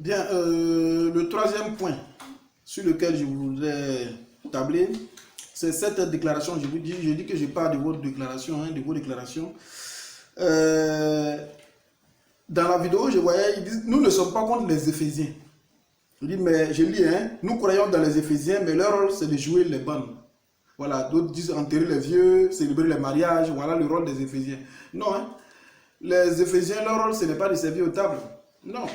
Bien, le troisième point sur lequel je voudrais tabler, c'est cette déclaration. Je dis que je parle de votre déclaration, de vos déclarations. Dans la vidéo, je voyais, ils disent, nous ne sommes pas contre les Éphésiens. Je dis, mais je lis, nous croyons dans les Éphésiens, mais leur rôle, c'est de jouer les bandes. Voilà, d'autres disent enterrer les vieux, célébrer les mariages, voilà le rôle des Éphésiens. Non, les Éphésiens, leur rôle, ce n'est pas de servir aux tables. Non.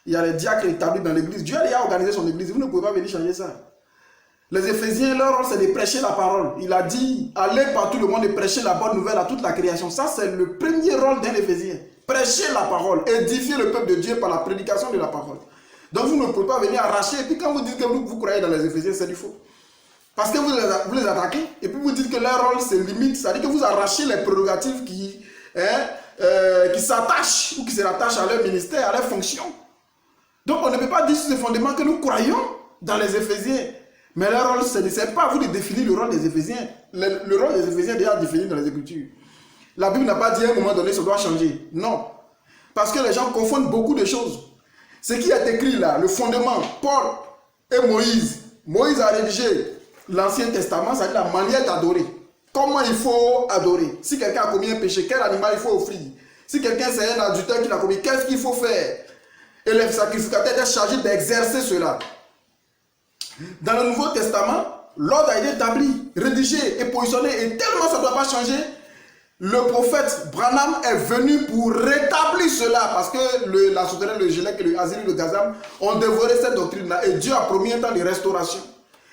Il y a les diacres établis dans l'église. Dieu a déjà organisé son église, vous ne pouvez pas venir changer ça. Les Éphésiens, leur rôle, c'est de prêcher la parole. Il a dit, allez par tout le monde et prêcher la bonne nouvelle à toute la création. Ça, c'est le premier rôle d'un Éphésien. Prêcher la parole, édifier le peuple de Dieu par la prédication de la parole. Donc, vous ne pouvez pas venir arracher. Et puis, quand vous dites que vous croyez dans les Éphésiens, c'est du faux. Parce que vous les attaquez, et puis vous dites que leur rôle, c'est limite. C'est-à-dire que vous arrachez les prérogatives qui s'attachent ou qui se rattachent à leur ministère, à leur fonction. Donc, on ne peut pas dire sur ce fondement que nous croyons dans les Éphésiens. Mais leur rôle, ce n'est pas à vous de définir le rôle des Éphésiens. Le rôle des Éphésiens est déjà défini dans les Écritures. La Bible n'a pas dit à un moment donné, ça doit changer. Non. Parce que les gens confondent beaucoup de choses. Ce qui est écrit là, le fondement, Paul et Moïse. Moïse a rédigé l'Ancien Testament, c'est-à-dire la manière d'adorer. Comment il faut adorer. Si quelqu'un a commis un péché, quel animal il faut offrir. Si quelqu'un c'est un adultère qui l'a commis, qu'est-ce qu'il faut faire. Et les sacrificateurs étaient chargés d'exercer cela. Dans le Nouveau Testament, l'ordre a été établi, rédigé et positionné, et tellement ça ne doit pas changer. Le prophète Branham est venu pour rétablir cela, parce que la sauterelle, le Gélec, le Azir, le Gazam ont dévoré cette doctrine-là, et Dieu a promis un temps de restauration.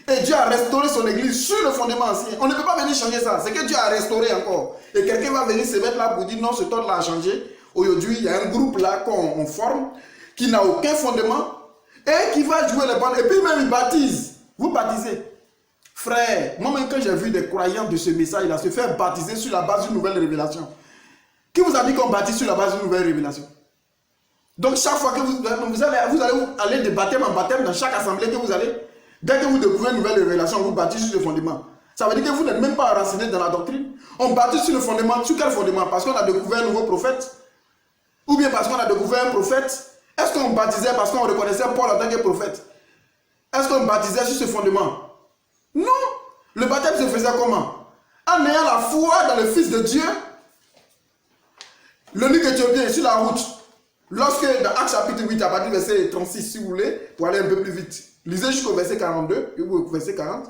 Et Dieu a restauré son église sur le fondement ancien. On ne peut pas venir changer ça, c'est que Dieu a restauré encore. Et quelqu'un va venir se mettre là pour dire non, ce temps-là a changé. Aujourd'hui, il y a un groupe là qu'on forme, qui n'a aucun fondement, et qui va jouer les bandes, et puis même il baptise. Vous baptisez. Frère, moi-même quand j'ai vu des croyants de ce message-là se faire baptiser sur la base d'une nouvelle révélation. Qui vous a dit qu'on baptise sur la base d'une nouvelle révélation? Donc chaque fois que vous allez aller de baptême en baptême dans chaque assemblée que vous allez, dès que vous découvrez une nouvelle révélation, vous baptisez sur le fondement. Ça veut dire que vous n'êtes même pas enraciné dans la doctrine. On baptise sur le fondement. Sur quel fondement? Parce qu'on a découvert un nouveau prophète? Ou bien parce qu'on a découvert un prophète? Est-ce qu'on baptisait parce qu'on reconnaissait Paul en tant que prophète? Est-ce qu'on baptisait sur ce fondement? Non. Le baptême se faisait comment? En ayant la foi dans le Fils de Dieu. L'eunuque éthiopien est sur la route. Lorsque dans Actes chapitre 8, à partir du verset 36, si vous voulez, pour aller un peu plus vite, lisez jusqu'au verset 42, ou au verset 40.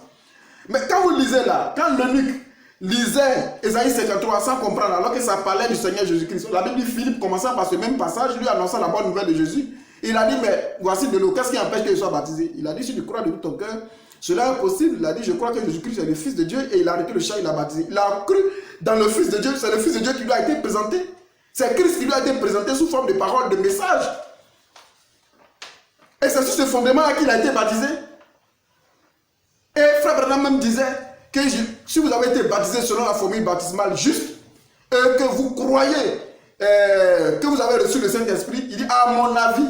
Mais quand vous lisez là, quand l'eunuque lisait Ésaïe 53 sans comprendre, alors que ça parlait du Seigneur Jésus-Christ, la Bible dit Philippe, commençant par ce même passage, lui annonçant la bonne nouvelle de Jésus, il a dit, mais voici de l'eau, qu'est-ce qui empêche qu'il soit baptisé? Il a dit, si tu crois de tout ton cœur, cela est possible. Il a dit, je crois que Jésus-Christ est le Fils de Dieu, et il a arrêté le chant, il a baptisé. Il a cru dans le Fils de Dieu, c'est le Fils de Dieu qui lui a été présenté. C'est Christ qui lui a été présenté sous forme de paroles, de messages. Et c'est sur ce fondement-là qu'il a été baptisé. Et Frère Branham même disait que si vous avez été baptisé selon la formule baptismale juste, et que vous croyez que vous avez reçu le Saint-Esprit, il dit, à mon avis,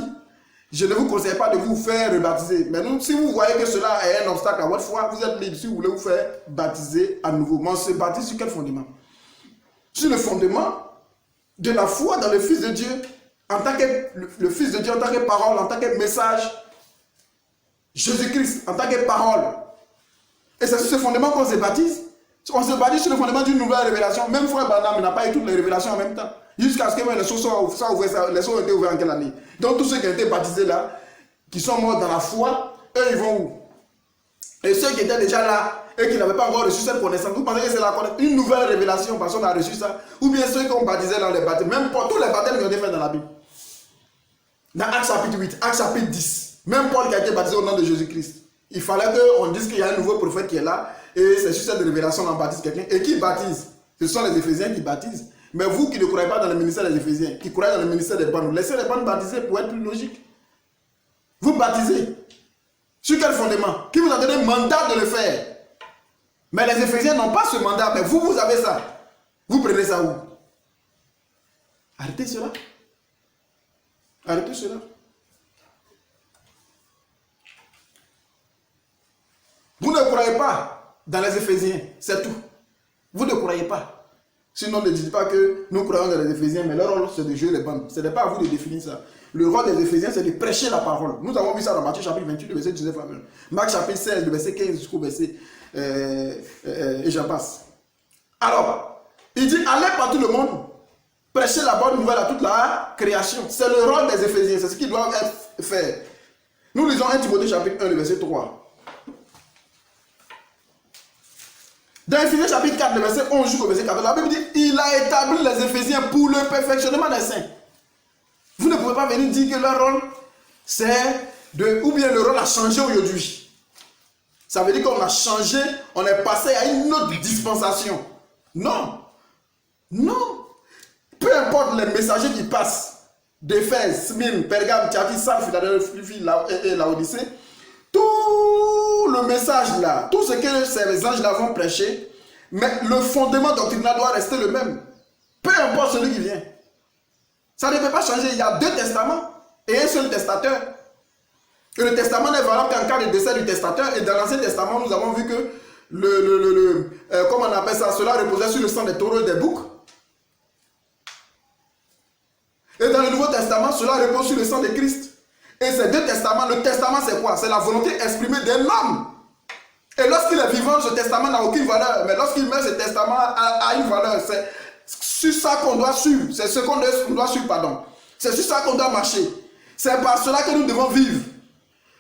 je ne vous conseille pas de vous faire rebaptiser. Mais nous, si vous voyez que cela est un obstacle à votre foi, vous êtes libre si vous voulez vous faire baptiser à nouveau. Mais on se baptise sur quel fondement? Sur le fondement de la foi dans le Fils de Dieu, en tant que le Fils de Dieu, en tant que parole, en tant que message, Jésus-Christ, en tant que parole. Et c'est sur ce fondement qu'on se baptise. On se baptise sur le fondement d'une nouvelle révélation. Même Frère Branham n'a pas eu toutes les révélations en même temps. Jusqu'à ce que les choses soient ouvertes, les choses ont été ouvertes en quelle année? Donc tous ceux qui ont été baptisés là, qui sont morts dans la foi, eux ils vont où? Et ceux qui étaient déjà là et qui n'avaient pas encore reçu cette connaissance, vous pensez que c'est une nouvelle révélation parce qu'on a reçu ça? Ou bien ceux qui ont baptisé dans les baptêmes, même pour tous les baptêmes qui ont été faits dans la Bible. Dans Actes chapitre 8, Actes chapitre 10, même Paul qui a été baptisé au nom de Jésus-Christ. Il fallait qu'on dise qu'il y a un nouveau prophète qui est là et c'est sur cette révélation qu'on baptise quelqu'un. Et qui baptise? Ce sont les Éphésiens qui baptisent. Mais vous qui ne croyez pas dans le ministère des Éphésiens, qui croyez dans le ministère des bandes, laissez les bandes baptiser pour être plus logique. Vous baptisez. Sur quel fondement? Qui vous a donné le mandat de le faire? Mais les Éphésiens n'ont pas ce mandat, mais vous avez ça. Vous prenez ça où? Arrêtez cela. Arrêtez cela. Vous ne croyez pas dans les Éphésiens, c'est tout. Vous ne croyez pas. Sinon, ne dites pas que nous croyons dans les Éphésiens, mais leur rôle, c'est de jouer les bandes. Ce n'est pas à vous de définir ça. Le rôle des Éphésiens, c'est de prêcher la parole. Nous avons vu ça dans Matthieu chapitre 28, le verset 19 à 20. Marc chapitre 16, le verset 15 jusqu'au verset... et j'en passe. Alors, il dit, allez par tout le monde, prêcher la bonne nouvelle à toute la création. C'est le rôle des Éphésiens, c'est ce qu'ils doivent faire. Nous lisons 1 Timothée chapitre 1, le verset 3. Dans Éphésiens chapitre 4, le verset 11 jusqu'au verset 14, la Bible dit, il a établi les Éphésiens pour le perfectionnement des saints. Vous ne pouvez pas venir dire que leur rôle, c'est de... Ou bien le rôle a changé aujourd'hui. Ça veut dire qu'on a changé, on est passé à une autre dispensation. Non. Non. Peu importe les messagers qui passent, d'Éphèse, Smyrne, Pergame, Thyatire, Sardes, Philadelphie et Laodicée, tout le message là, tout ce que ces anges-là vont prêcher, mais le fondement doctrinal doit rester le même. Peu importe celui qui vient. Ça ne peut pas changer. Il y a 2 testaments et un seul testateur. Et le testament n'est valable qu'en cas de décès du testateur. Et dans l'Ancien Testament, nous avons vu que comment on appelle ça, cela reposait sur le sang des taureaux et des boucs. Et dans le Nouveau Testament, cela repose sur le sang de Christ. Et ces 2 testaments, le testament c'est quoi? C'est la volonté exprimée d'un homme. Et lorsqu'il est vivant, ce testament n'a aucune valeur. Mais lorsqu'il meurt, ce testament a une valeur. C'est sur ça qu'on doit suivre. C'est ce qu'on doit suivre, pardon. C'est sur ça qu'on doit marcher. C'est par cela que nous devons vivre.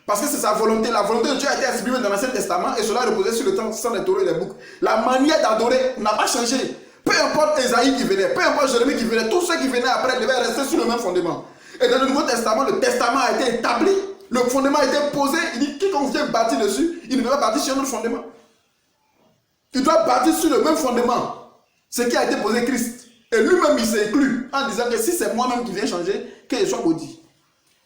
Parce que c'est sa volonté. La volonté de Dieu a été exprimée dans l'Ancien Testament et cela reposait sur le sang des taureaux et des boucs. La manière d'adorer n'a pas changé. Peu importe Ésaïe qui venait, peu importe Jérémie qui venait, tous ceux qui venaient après devaient rester sur le même fondement. Et dans le Nouveau Testament, le testament a été établi, le fondement a été posé. Il dit quiconque vient bâtir dessus, il ne doit bâtir sur un autre fondement. Il doit bâtir sur le même fondement. Ce qui a été posé Christ. Et lui-même, il s'est inclus en disant que si c'est moi-même qui viens changer, que je sois maudit.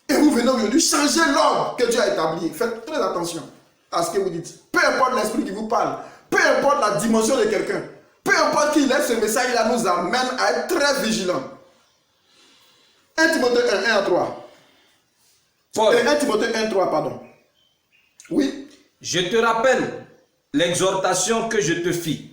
Et vous venez aujourd'hui changer l'ordre que Dieu a établi. Faites très attention à ce que vous dites. Peu importe l'esprit qui vous parle, peu importe la dimension de quelqu'un, peu importe qui il est, ce message-là nous amène à être très vigilants. 1 Timothée 1, 1 à 3. 1 Timothée 1, 3, pardon. Oui. Je te rappelle l'exhortation que je te fis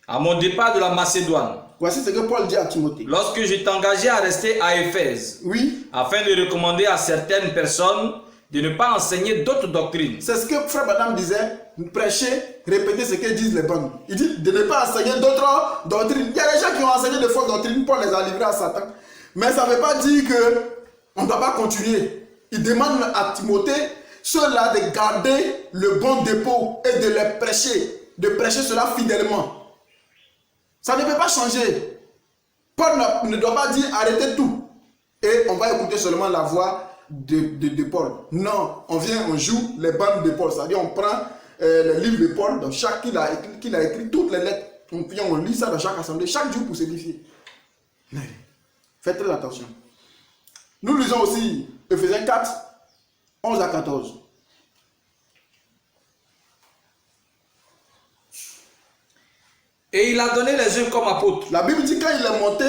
à mon départ de la Macédoine. Voici ce que Paul dit à Timothée. Lorsque je t'engageais à rester à Éphèse, oui, afin de recommander à certaines personnes de ne pas enseigner d'autres doctrines. C'est ce que Frère Branham disait, prêcher, répéter ce que disent les bonnes. Il dit de ne pas enseigner d'autres doctrines. Il y a des gens qui ont enseigné de fausses doctrines, Paul les a livrés à Satan. Mais ça ne veut pas dire qu'on ne doit pas continuer. Il demande à Timothée, ceux-là, de garder le bon dépôt et de les prêcher, de prêcher cela fidèlement. Ça ne peut pas changer. Paul ne doit pas dire arrêtez tout. Et on va écouter seulement la voix de Paul. Non, on vient, on joue les bandes de Paul. C'est-à-dire on prend les livres de Paul, dans chaque qu'il a écrit, toutes les lettres. On vient, on lit ça dans chaque assemblée, chaque jour pour s'édifier. Faites très attention. Nous lisons aussi Ephésiens 4, 11 à 14. Et il a donné les uns comme apôtres. La Bible dit quand il est monté,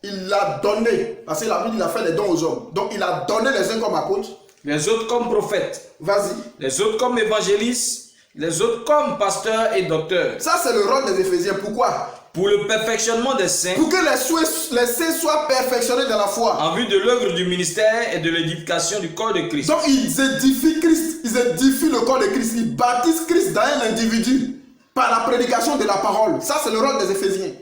il l'a donné. Parce que la Bible, il a fait les dons aux hommes. Donc il a donné les uns comme apôtres. Les autres comme prophètes. Vas-y. Les autres comme évangélistes. Les autres comme pasteurs et docteurs. Ça, c'est le rôle des Éphésiens. Pourquoi? Pour le perfectionnement des saints. Pour que les saints soient perfectionnés dans la foi. En vue de l'œuvre du ministère et de l'édification du corps de Christ. Donc ils édifient Christ. Ils édifient le corps de Christ. Ils baptisent Christ dans un individu. Par la prédication de la parole. Ça, c'est le rôle des Éphésiens.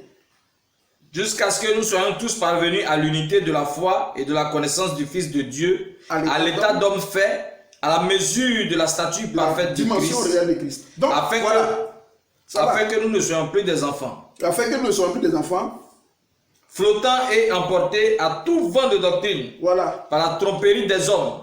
Jusqu'à ce que nous soyons tous parvenus à l'unité de la foi et de la connaissance du Fils de Dieu, à l'état d'homme fait, à la mesure de la stature parfaite du dimension Christ, réelle de Christ. Donc, afin, voilà. que nous ne soyons plus des enfants. Afin que nous ne soyons plus des enfants. Flottant et emportés à tout vent de doctrine. Voilà. Par la tromperie des hommes.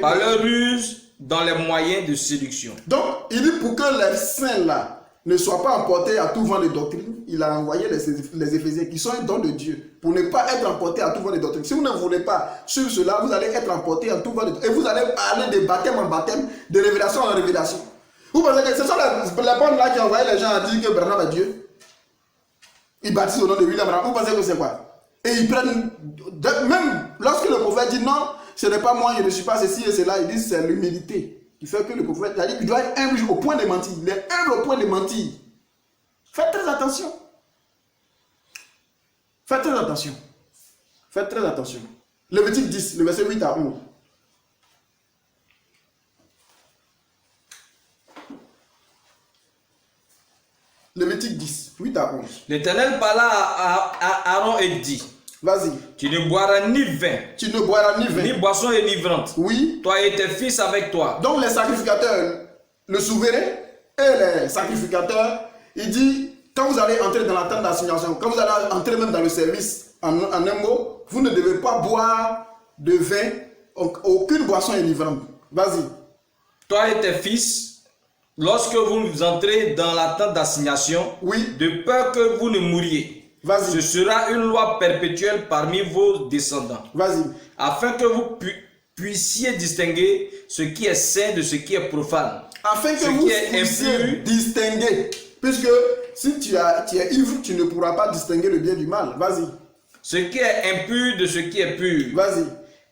Par leur ruse dans les moyens de séduction. Donc, il dit pour que les saints là ne soient pas emportés à tout vent de doctrine, il a envoyé les Éphésiens qui sont un don de Dieu pour ne pas être emportés à tout vent de doctrine. Si vous ne voulez pas suivre cela, vous allez être emportés à tout vent de doctrine. Et vous allez aller de baptême en baptême, de révélation en révélation. Vous pensez que ce sont les bonnes là qui envoyaient les gens à dire que Branham est Dieu? Ils baptisent au nom de William Branham. Vous pensez que c'est quoi? Et ils prennent, même lorsque le prophète dit non, ce n'est pas moi, je ne suis pas ceci et cela, ils disent c'est l'humilité. Qui fait que le prophète, il doit être humble au point de mentir. Il est humble au point de mentir. Faites très attention. Faites très attention. Faites très attention. Lévitique 10, le verset 8 à 11. Lévitique 10, 8 à 11. L'Éternel parla à Aaron et dit, vas-y. tu ne boiras ni vin, Tu ne boiras ni vin, ni boisson enivrante. Oui. Toi et tes fils avec toi. Donc les sacrificateurs, le souverain et les sacrificateurs, il dit, quand vous allez entrer dans la tente d'assignation, quand vous allez entrer même dans le service, en un mot, vous ne devez pas boire de vin, aucune boisson enivrante. Vas-y. Toi et tes fils, lorsque vous entrez dans la tente d'assignation, oui, de peur que vous ne mouriez, ce sera une loi perpétuelle parmi vos descendants. Vas-y. Afin que vous puissiez distinguer ce qui est saint de ce qui est profane. Afin que vous puissiez distinguer. Puisque si tu es ivre, tu ne pourras pas distinguer le bien du mal. Vas-y. Ce qui est impur de ce qui est pur. Vas-y.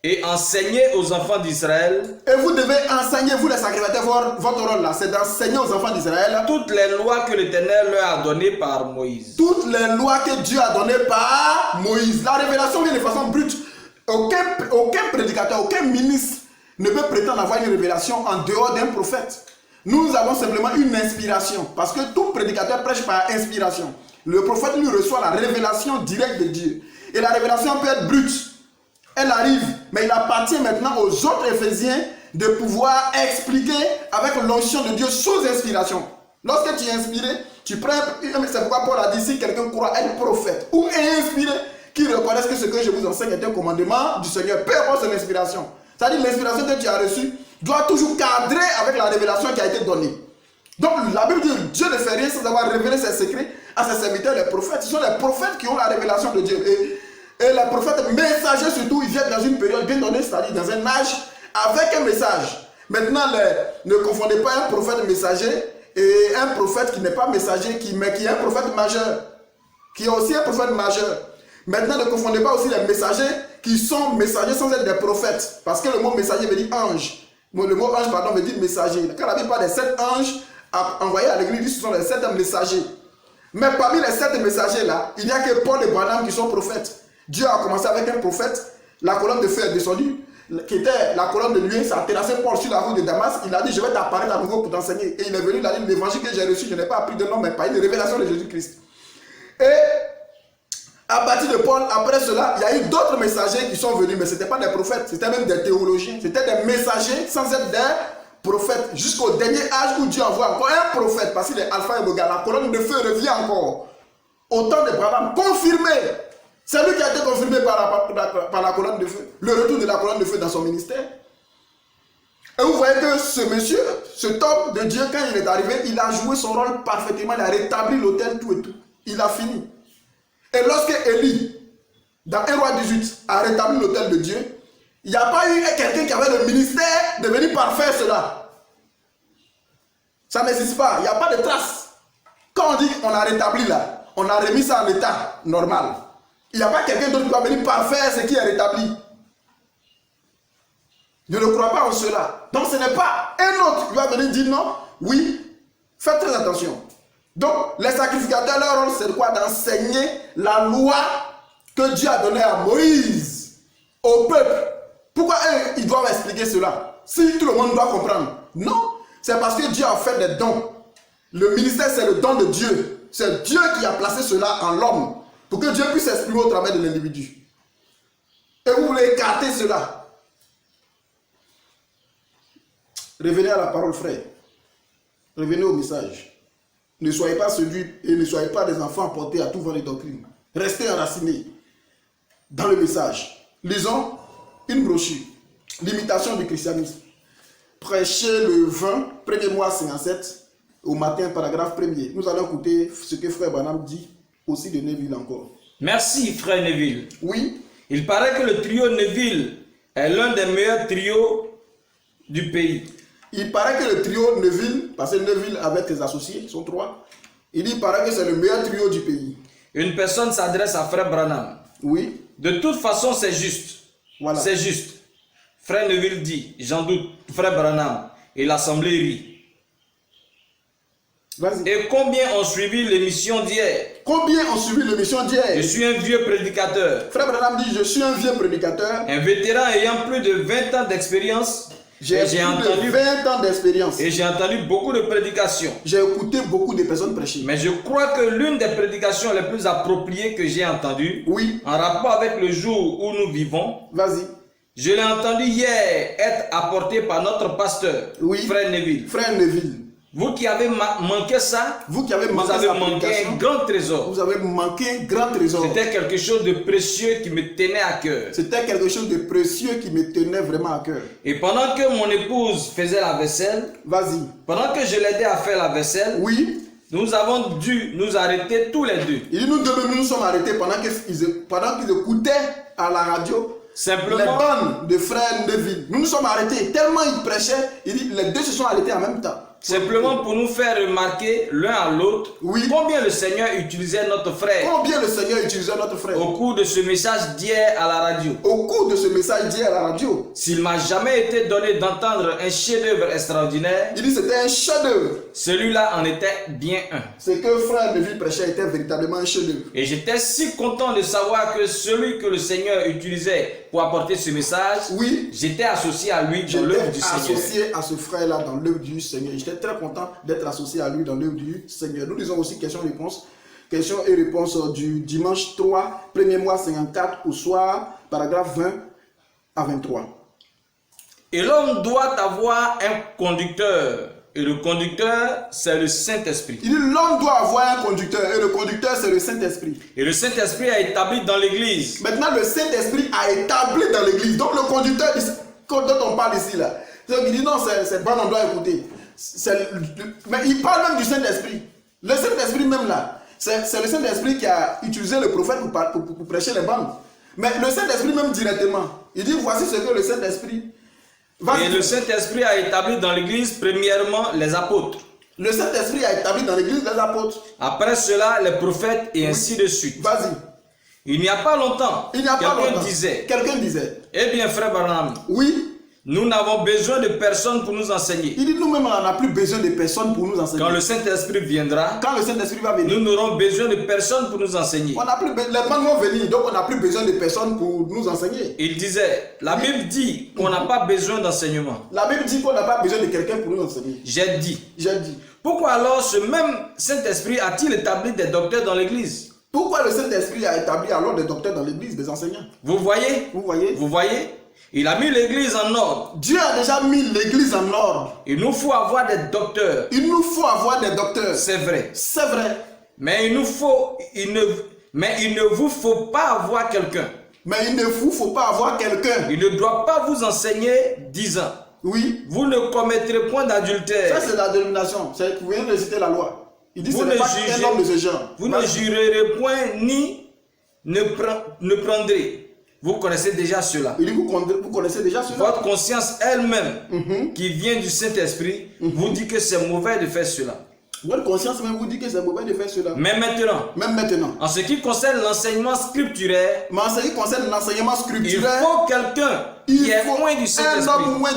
Et enseigner aux enfants d'Israël. Et vous devez enseigner, vous les sacrificateurs, votre rôle là, c'est d'enseigner aux enfants d'Israël toutes les lois que l'Éternel leur a données par Moïse. Toutes les lois que Dieu a données par Moïse. La révélation vient de façon brute. Aucun prédicateur, aucun ministre ne peut prétendre avoir une révélation en dehors d'un prophète. Nous avons simplement une inspiration. Parce que tout prédicateur prêche par inspiration. Le prophète lui reçoit la révélation directe de Dieu. Et la révélation peut être brute. Elle arrive, mais il appartient maintenant aux autres Éphésiens de pouvoir expliquer avec l'onction de Dieu sous inspiration. Lorsque tu es inspiré, tu prends, c'est pourquoi Paul a dit, si quelqu'un croit être prophète ou est inspiré, qu'il reconnaisse que ce que je vous enseigne est un commandement du Seigneur, peu importe son inspiration. C'est-à-dire l'inspiration que tu as reçue doit toujours cadrer avec la révélation qui a été donnée. Donc la Bible dit, Dieu ne fait rien sans avoir révélé ses secrets à ses serviteurs, les prophètes. Ce sont les prophètes qui ont la révélation de Dieu. Et les prophètes messagers surtout, ils viennent dans une période bien donnée, c'est-à-dire dans un âge avec un message. Maintenant, ne confondez pas un prophète messager et un prophète qui n'est pas messager, mais qui est un prophète majeur. Qui est aussi un prophète majeur. Maintenant, ne confondez pas aussi les messagers qui sont messagers sans être des prophètes. Parce que le mot messager veut dire ange. Le mot ange, pardon, veut dire messager. Quand la Bible parle des 7 anges envoyés à l'église, ce sont les 7 messagers. Mais parmi les 7 messagers là, il n'y a que Paul et Branham qui sont prophètes. Dieu a commencé avec un prophète, la colonne de feu est descendue, qui était la colonne de nuée, ça a terrassé Paul sur la route de Damas. Il a dit, je vais t'apparaître à nouveau pour t'enseigner. Et il est venu, il a dit, l'évangile que j'ai reçu, je n'ai pas appris de nom, mais pas une révélation de Jésus-Christ. Et à partir de Paul, après cela, il y a eu d'autres messagers qui sont venus, mais ce n'étaient pas des prophètes, c'était même des théologiens, c'était des messagers sans être des prophètes, jusqu'au dernier âge où Dieu envoie encore un prophète, parce qu'il est alpha et omega, la colonne de feu revient encore. Au temps d'Abraham, confirmé. C'est lui qui a été confirmé par la colonne de feu, le retour de la colonne de feu dans son ministère. Et vous voyez que ce monsieur, cet homme de Dieu, quand il est arrivé, il a joué son rôle parfaitement, il a rétabli l'autel, tout et tout. Il a fini. Et lorsque Élie, dans 1 roi 18, a rétabli l'autel de Dieu, il n'y a pas eu quelqu'un qui avait le ministère de venir parfaire cela. Ça n'existe pas, il n'y a pas de trace. Quand on dit qu'on a rétabli là, on a remis ça en état normal. Il n'y a pas quelqu'un d'autre qui va venir parfaire ce qui est rétabli. Je ne crois pas en cela. Donc ce n'est pas un autre qui va venir dire non. Oui, faites très attention. Donc les sacrificateurs, leur rôle c'est quoi? D'enseigner la loi que Dieu a donnée à Moïse, au peuple. Pourquoi eux, ils doivent expliquer cela? Si tout le monde doit comprendre. Non, c'est parce que Dieu a fait des dons. Le ministère c'est le don de Dieu. C'est Dieu qui a placé cela en l'homme. Pour que Dieu puisse s'exprimer au travers de l'individu. Et vous voulez écarter cela. Revenez à la parole, frère. Revenez au message. Ne soyez pas séduits et ne soyez pas des enfants portés à tout vent de doctrine. Restez enracinés dans le message. Lisons une brochure. L'imitation du christianisme. Prêchez le 20, premier mois 57, au matin, paragraphe 1er. Nous allons écouter ce que frère Branham dit. Aussi de Neville encore. Merci frère Neville. Oui. Il paraît que le trio Neville est l'un des meilleurs trios du pays. Il paraît que le trio Neville, parce que Neville avec ses associés, ils sont 3, il paraît que c'est le meilleur trio du pays. Une personne s'adresse à frère Branham. Oui. De toute façon, c'est juste. Voilà. C'est juste. Frère Neville dit, j'en doute, frère Branham, et l'assemblée rit. Et combien ont suivi l'émission d'hier? Combien ont suivi l'émission Je d'hier? suis un vieux prédicateur. Frère Branham dit, je suis un vieux prédicateur. Un vétéran ayant plus de 20 ans d'expérience. J'ai entendu 20 ans d'expérience. Et j'ai entendu beaucoup de prédications. J'ai écouté beaucoup de personnes prêcher. Mais je crois que l'une des prédications les plus appropriées que j'ai entendues, oui, en rapport avec le jour où nous vivons, vas-y. Je l'ai entendu hier être apporté par notre pasteur, oui, Frère Neville. Frère Neville. Vous qui avez manqué ça, vous avez manqué un grand trésor. Vous avez manqué un grand trésor. C'était quelque chose de précieux qui me tenait à cœur. C'était quelque chose de précieux qui me tenait vraiment à cœur. Et pendant que mon épouse faisait la vaisselle, vas-y. Pendant que je l'aidais à faire la vaisselle, oui, nous avons dû nous arrêter tous les deux. Il dit nous deux nous sommes arrêtés pendant qu'ils écoutaient à la radio. Simplement, les bandes de Frère Neville. Nous nous sommes arrêtés. Tellement ils prêchaient, il dit, les deux se sont arrêtés en même temps. Simplement pour nous faire remarquer l'un à l'autre, oui, combien le Seigneur utilisait notre frère. Combien le Seigneur utilisait notre frère. Au cours de ce message d'hier à la radio. Au cours de ce message d'hier à la radio. S'il m'a jamais été donné d'entendre un chef-d'œuvre extraordinaire, il dit c'était un chef-d'œuvre. Celui-là en était bien un. Ce que Frère Neville prêchait était véritablement un chef-d'œuvre. Et j'étais si content de savoir que celui que le Seigneur utilisait pour apporter ce message, oui, j'étais associé à lui dans l'œuvre du Seigneur. J'étais associé à ce frère-là dans l'œuvre du Seigneur. J'étais très content d'être associé à lui dans l'œuvre du Seigneur. Nous lisons aussi questions-réponses. Questions et réponses du dimanche 3, 1er mois 54 au soir, paragraphe 20 à 23. Et l'homme doit avoir un conducteur. Et le conducteur, c'est le Saint-Esprit. Il dit l'homme doit avoir un conducteur. Et le conducteur, c'est le Saint-Esprit. Et le Saint-Esprit a établi dans l'église. Maintenant, le Saint-Esprit a établi dans l'église. Donc, le conducteur dont on parle ici, là. Il dit non, c'est bon, on doit écouter. Mais il parle même du Saint-Esprit. Le Saint-Esprit même là. C'est le Saint-Esprit qui a utilisé le prophète pour prêcher les bandes. Mais le Saint-Esprit même directement. Il dit voici ce que le Saint-Esprit... Et le Saint-Esprit a établi dans l'église, premièrement, les apôtres. Le Saint-Esprit a établi dans l'église les apôtres. Après cela, les prophètes et ainsi de suite. Vas-y. Il n'y a pas longtemps, quelqu'un disait, eh bien frère Branham, oui, nous n'avons besoin de personne pour nous enseigner. Il dit nous-mêmes, on n'a plus besoin de personne pour nous enseigner. Quand le Saint-Esprit viendra, quand le Saint-Esprit va venir, nous n'aurons besoin de personne pour nous enseigner. On n'a plus, les bandes vont venir, donc on n'a plus besoin de personne pour nous enseigner. Il disait, la Bible dit qu'on n'a pas besoin d'enseignement. La Bible dit qu'on n'a pas besoin de quelqu'un pour nous enseigner. J'ai dit. Pourquoi alors ce même Saint-Esprit a-t-il établi des docteurs dans l'église? Pourquoi le Saint-Esprit a établi alors des docteurs dans l'église, des enseignants? Vous voyez? Il a mis l'église en ordre. Dieu a déjà mis l'église en ordre. Il nous faut avoir des docteurs. C'est vrai. Mais il ne vous faut pas avoir quelqu'un. Il ne doit pas vous enseigner 10 ans. Oui. Vous ne commettrez point d'adultère. Ça c'est la dénomination. Vous venez de citer la loi. Il dit ce n'est pas un homme de ce genre. Vous ne jurerez point ni ne prendrez. Vous connaissez déjà cela. Il dit vous connaissez déjà cela. Votre conscience elle-même, qui vient du Saint-Esprit, vous dit que c'est mauvais de faire cela. Votre conscience même vous dit que c'est mauvais de faire cela. Mais maintenant, en ce qui concerne l'enseignement scripturaire, il faut quelqu'un qui est loin du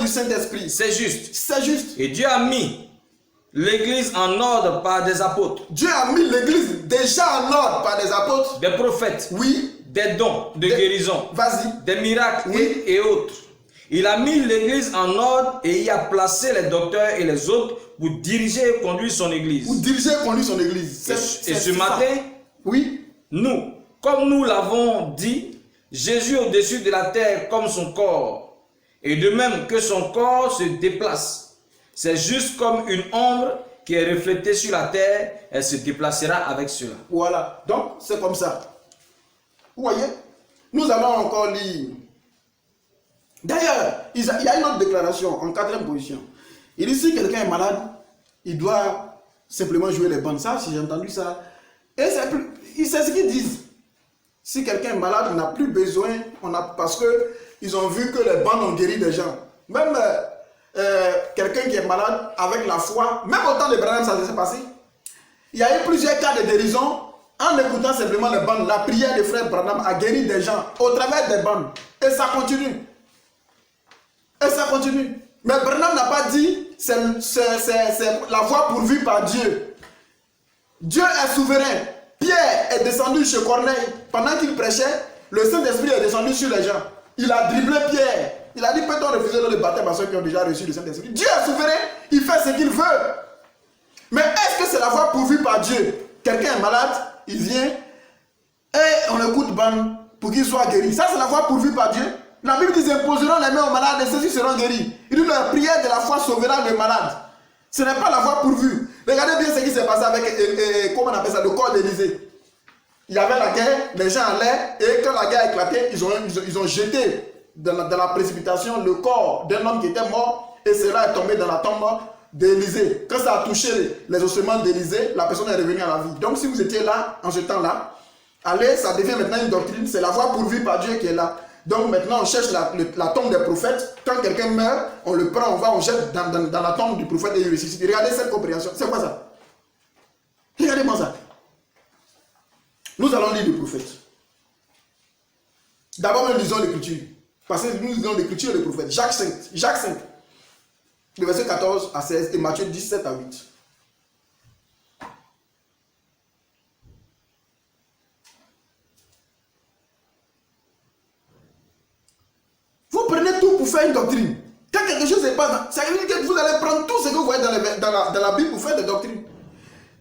Saint-Esprit. C'est juste. Et Dieu a mis l'église en ordre par des apôtres. Dieu a mis l'église déjà en ordre par des apôtres. Des prophètes. Oui. Des dons de guérison. Des miracles et autres. Il a mis l'église en ordre et il a placé les docteurs et les autres pour diriger et conduire son église. Et ce matin, nous, comme nous l'avons dit, Jésus au-dessus de la terre comme son corps. Et de même que son corps se déplace. C'est juste comme une ombre qui est reflétée sur la terre, elle se déplacera avec cela. Voilà, donc c'est comme ça. Vous voyez, nous allons encore lire. D'ailleurs, il y a une autre déclaration en 4e position. Il dit si quelqu'un est malade, il doit simplement jouer les bandes. Ça, si j'ai entendu ça. Et c'est ce qu'ils disent. Si quelqu'un est malade, on n'a plus besoin, parce qu'ils ont vu que les bandes ont guéri des gens. Même quelqu'un qui est malade avec la foi, même au temps de Branham, ça s'est passé. Il y a eu plusieurs cas de guérison. En écoutant simplement les bandes, la prière de frère Branham a guéri des gens au travers des bandes. Et ça continue. Mais Branham n'a pas dit c'est la voie pourvue par Dieu. Dieu est souverain. Pierre est descendu chez Corneille. Pendant qu'il prêchait, le Saint-Esprit est descendu sur les gens. Il a dribblé Pierre. Il a dit, peut-on refuser le baptême à ceux qui ont déjà reçu le Saint-Esprit? Dieu est souverain. Il fait ce qu'il veut. Mais est-ce que c'est la voie pourvue par Dieu? Quelqu'un est malade, il vient et on écoute pour qu'il soit guéri. Ça, c'est la voie pourvue par Dieu. La Bible dit, ils imposeront les mains aux malades et ceux-ci seront guéris. Il dit, leur prière de la foi sauvera le malade. Ce n'est pas la voie pourvue. Regardez bien ce qui s'est passé avec, comment on appelle ça, le corps d'Élysée. Il y avait la guerre, les gens allaient, et quand la guerre a éclaté, ils ont jeté dans la précipitation le corps d'un homme qui était mort, et cela est tombé dans la tombe d'Élysée. Quand ça a touché les ossements d'Élysée, la personne est revenue à la vie. Donc si vous étiez là, en ce temps-là, allez, ça devient maintenant une doctrine, c'est la voie pourvue par Dieu qui est là. Donc maintenant on cherche la tombe des prophètes. Quand quelqu'un meurt, on le prend, on jette dans la tombe du prophète et il ressuscite. Regardez cette compréhension. C'est quoi ça? Regardez-moi ça. Nous allons lire le prophète. D'abord nous lisons l'écriture. Parce que nous lisons l'écriture et le prophète. Jacques 5, le verset 14 à 16 et Matthieu 17 à 8. Vous prenez tout pour faire une doctrine. Quand quelque chose n'est pas... Ça veut dire que vous allez prendre tout ce que vous voyez dans la Bible pour faire des doctrines.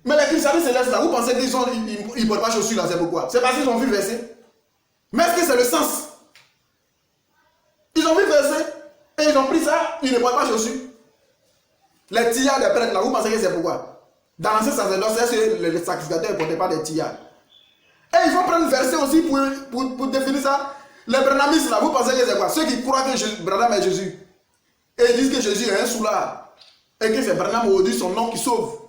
Mais les chrétiens célestes là, vous pensez qu'ils ne portent pas chaussures là, c'est pourquoi? C'est parce qu'ils ont vu verset. Mais est-ce que c'est le sens? Ils ont vu verset et ils ont pris ça, ils ne portent pas chaussures. Les tillards des prêtres là, vous pensez que c'est pourquoi? Dans l'ancien sacerdoce, les sacrificateurs ne portaient pas des tillards. Et il faut prendre verset aussi pour définir ça. Les branhamistes là, vous pensez que c'est quoi? Ceux qui croient que Branham est Jésus. Et ils disent que Jésus est un soulard. Et que c'est Branham aujourd'hui son nom qui sauve.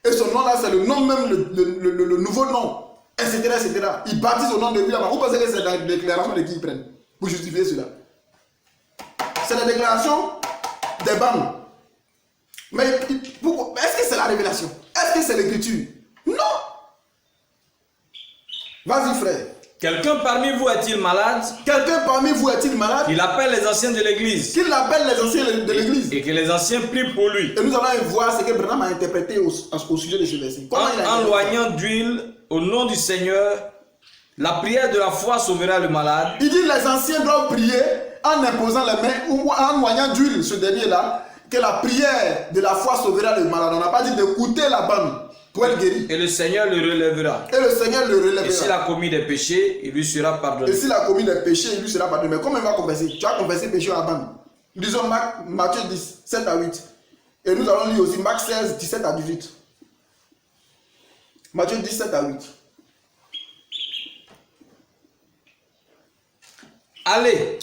Et son nom là, c'est le nom même, le nouveau nom. Etc. etc. Ils baptisent au nom de lui là-bas. Vous pensez que c'est la déclaration de qui ils prennent pour justifier cela? C'est la déclaration des bandes. Mais est-ce que c'est la révélation? Est-ce que c'est l'écriture? Non. Vas-y frère. Quelqu'un parmi vous est-il malade? Quelqu'un parmi vous est-il malade? Il appelle les anciens de l'église. Qu'il appelle les anciens de l'église. Et que les anciens prient pour lui. Et nous allons voir ce que Branham a interprété au sujet de ce verset. En loignant d'huile au nom du Seigneur, la prière de la foi sauvera le malade. Il dit les anciens doivent prier en imposant les mains ou en loignant d'huile, ce dernier-là, que la prière de la foi sauvera le malade. On n'a pas dit d'écouter la bande pour être guéri. Et le Seigneur le relèvera. Et le Seigneur le relèvera. Et s'il a commis des péchés, il lui sera pardonné. Et s'il a commis des péchés, il lui sera pardonné. Mais comment il va confesser? Tu as confessé péché à la bande. Lisons Matthieu 10, 7 à 8. Et nous allons lire aussi Marc 16, 17 à 18. Matthieu 17 à 8. Allez,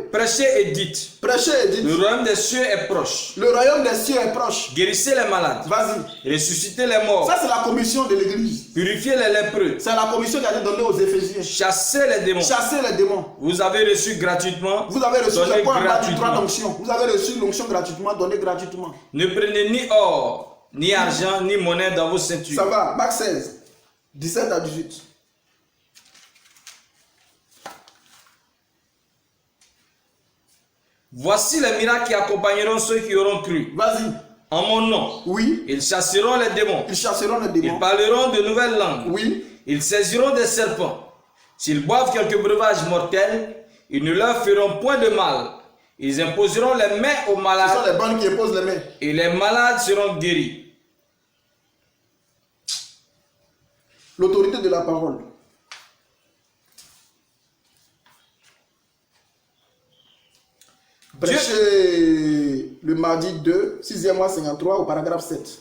prêchez et dites. Prêchez et dites. Le royaume des cieux est proche. Le royaume des cieux est proche. Guérissez les malades. Vas-y. Ressuscitez les morts. Ça c'est la commission de l'église. Purifiez les lépreux. C'est la commission qui a été donnée aux Éphésiens. Chassez les démons. Chassez les démons. Vous avez reçu gratuitement. Vous avez reçu donné gratuitement l'onction. Vous avez reçu l'onction gratuitement, donnée gratuitement. Ne prenez ni or, ni argent, ni monnaie dans vos ceintures. Ça va. Marc 16, 17 à 18. Voici les miracles qui accompagneront ceux qui auront cru. Vas-y. En mon nom. Oui. Ils chasseront les démons. Ils chasseront les démons. Ils parleront de nouvelles langues. Oui. Ils saisiront des serpents. S'ils boivent quelques breuvages mortels, ils ne leur feront point de mal. Ils imposeront les mains aux malades. Ce sont les bonnes qui imposent les mains. Et les malades seront guéris. L'autorité de la parole. Prêché le mardi 2, 6e mois 53 au paragraphe 7.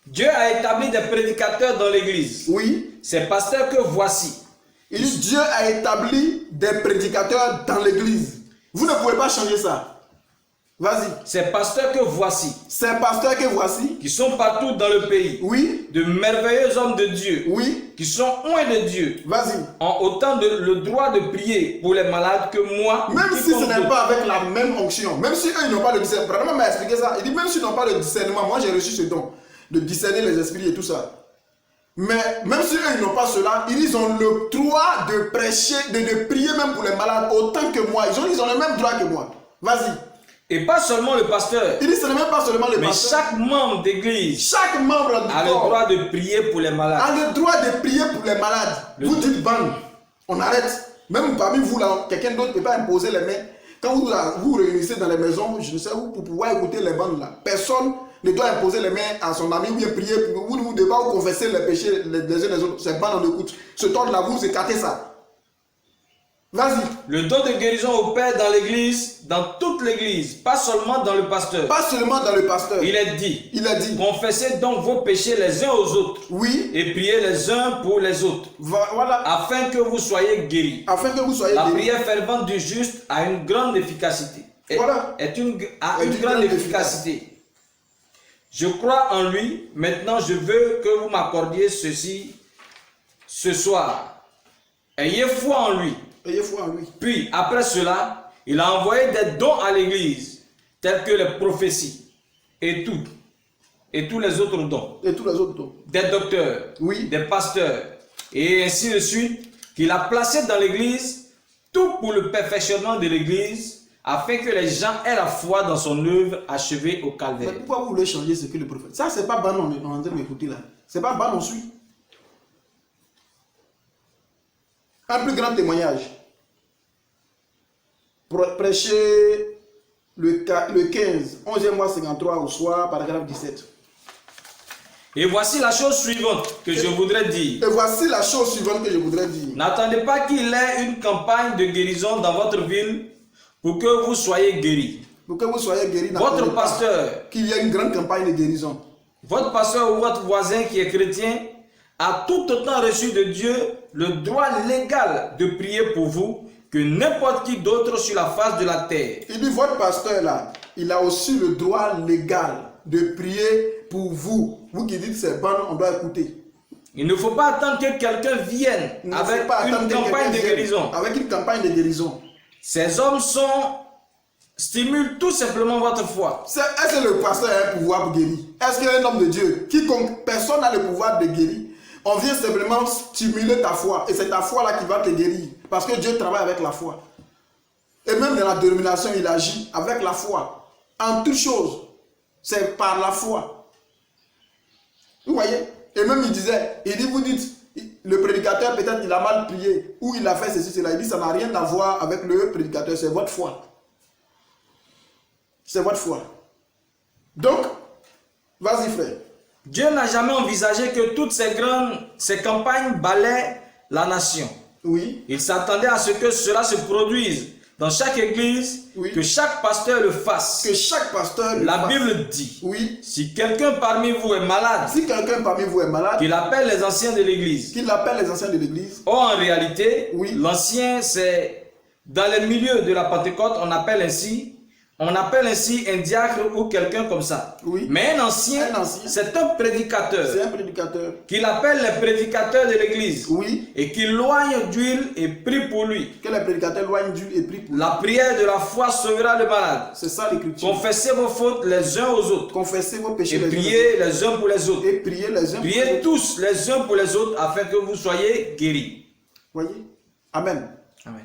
Dieu a établi des prédicateurs dans l'église. Oui. Ces pasteurs que voici. Il dit Dieu a établi des prédicateurs dans l'église. Vous ne pouvez pas changer ça. Vas-y. Ces pasteurs que voici. Ces pasteurs que voici. Qui sont partout dans le pays. Oui. De merveilleux hommes de Dieu. Oui. Qui sont loin de Dieu. Vas-y. Ont autant le droit de prier pour les malades que moi. Même si ce n'est pas avec la même onction. Même si eux ils n'ont pas le discernement. Vraiment m'a expliqué ça. Il dit même s'ils n'ont pas le discernement. Moi j'ai reçu ce don. De discerner les esprits et tout ça. Mais même si eux ils n'ont pas cela. Ils ont le droit de prêcher. De prier même pour les malades autant que moi. Ils ont le même droit que moi. Vas-y. Et pas seulement le pasteur. Il dit ce n'est même pas seulement le mais pasteur. chaque membre d'église Chaque membre a le droit de prier pour les malades. A le droit de prier pour les malades. Vous dites ban, on arrête. Même parmi vous là, quelqu'un d'autre ne peut pas imposer les mains. Quand vous vous réunissez dans les maisons, je ne sais où, pour pouvoir écouter les bandes là, personne ne doit imposer les mains à son ami ou bien prier pour vous. Vous devez vous confesser les péchés les uns les autres. C'est ban on écoute. Ce temps là, vous écartez ça. Vas-y. Le don de guérison opère dans l'église, dans toute l'église, pas seulement dans le pasteur. Pas seulement dans le pasteur. Il est dit. Il a dit. Confessez donc vos péchés les uns aux autres. Oui. Et priez les uns pour les autres. Voilà. Afin que vous soyez guéris. Afin que vous soyez La guéris. prière fervente du juste a une grande efficacité. Voilà. A une grande efficacité. Je crois en lui. Maintenant, je veux que vous m'accordiez ceci ce soir. Ayez foi en lui. Ayez foi en lui. Puis, après cela, il a envoyé des dons à l'église, tels que les prophéties et tous les autres dons. Et tous les autres dons. Des docteurs, oui. Des pasteurs, et ainsi de suite, qu'il a placé dans l'église, tout pour le perfectionnement de l'église, afin que les gens aient la foi dans son œuvre achevée au calvaire. Mais pourquoi vous voulez changer ce que le prophète? Ça, c'est pas ban, on est en train d'écouter là. C'est pas ban, on suit. Un plus grand témoignage. Prêcher le 15, 11e mois 53 au soir, paragraphe 17. Et voici la chose suivante que je voudrais dire. Et voici la chose suivante que je voudrais dire. N'attendez pas qu'il y ait une campagne de guérison dans votre ville pour que vous soyez guéris. Pour que vous soyez guéris. Votre pasteur, qu'il y ait une grande campagne de guérison. Votre pasteur ou votre voisin qui est chrétien a tout autant reçu de Dieu le droit légal de prier pour vous que n'importe qui d'autre sur la face de la terre. Il dit, votre pasteur là, il a aussi le droit légal de prier pour vous. Vous qui dites c'est bon, on doit écouter. Il ne faut pas attendre que quelqu'un vienne avec une campagne de guérison. Avec une campagne de guérison. Ces hommes stimulent tout simplement votre foi. Est-ce que le pasteur a un pouvoir pour guérir? Est-ce qu'un homme de Dieu, quiconque, personne n'a le pouvoir de guérir? On vient simplement stimuler ta foi. Et c'est ta foi là qui va te guérir. Parce que Dieu travaille avec la foi. Et même dans la dénomination, il agit avec la foi. En toutes choses, c'est par la foi. Vous voyez? Et même il dit, vous dites, le prédicateur peut-être il a mal prié, ou il a fait ceci, cela. Il dit, ça n'a rien à voir avec le prédicateur, c'est votre foi. C'est votre foi. Donc, vas-y frère. Dieu n'a jamais envisagé que toutes ces campagnes balaient la nation. Oui. Il s'attendait à ce que cela se produise dans chaque église, oui. Que chaque pasteur le fasse. Que chaque pasteur le fasse. La Bible dit, oui. Si quelqu'un parmi vous est malade, qu'il appelle les anciens de l'église. Or, en réalité, oui. L'ancien, c'est dans les milieux de la Pentecôte, on appelle ainsi un diacre ou quelqu'un comme ça. Oui. Mais un ancien. C'est un prédicateur. C'est un prédicateur. Qu'il appelle les prédicateurs de l'église. Oui. Et qu'il loigne d'huile et prie pour lui. Que les prédicateurs loignent d'huile et prient pour lui. La prière de la foi sauvera le malade. C'est ça l'écriture. Confessez vos fautes les uns aux autres. Confessez vos péchés et priez les uns pour les autres. Et priez les uns pour les autres. Priez tous les uns pour les autres afin que vous soyez guéris. Voyez? Amen. Amen.